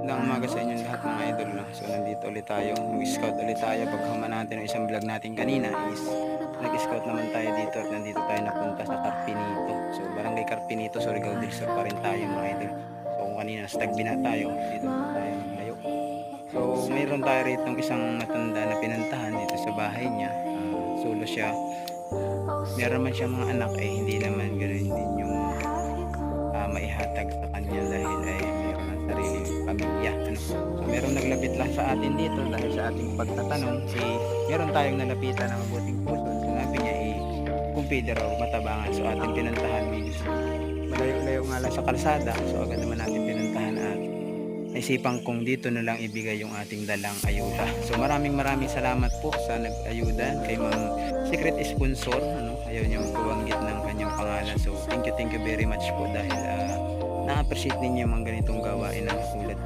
Magandang umaga sa inyong lahat mga idol, no? So nandito ulit tayo, mag-scout ulit tayo. Pagkama natin ng isang vlog natin kanina is nag-scout naman tayo dito at nandito tayo napunta sa Carpinito. So barangay Carpinito, Surigao del Sur pa rin tayo mga idol. So kung kanina sa Tagbina tayo, dito po tayo naglayo. So mayroon tayo rito isang matanda na pinuntahan dito sa bahay niya. Solo siya. Meron man siya mga anak, hindi naman ganoon din yung maihatag sa kanya dahil ay mayroon ng sariling pamilya, ano? So merong naglapit lang sa atin dito dahil sa ating pagtatanong, meron tayong nalapitan ng mabuting puso. Sinabi niya kung pwede raw matabangan. So ating pinuntahan, medyo malayo-layo nga lang sa kalsada. So agad naman natin pinuntahan at naisipan kong dito na lang ibigay yung ating dalang ayuda. So maraming salamat po sa nag-ayuda kay Ma'am Secret Sponsor, ano? Ayaw niyang buwanggit ng kanyang pangalan. So thank you very much po dahil na-appreciate ninyo yung mga ganitong gawain na tulad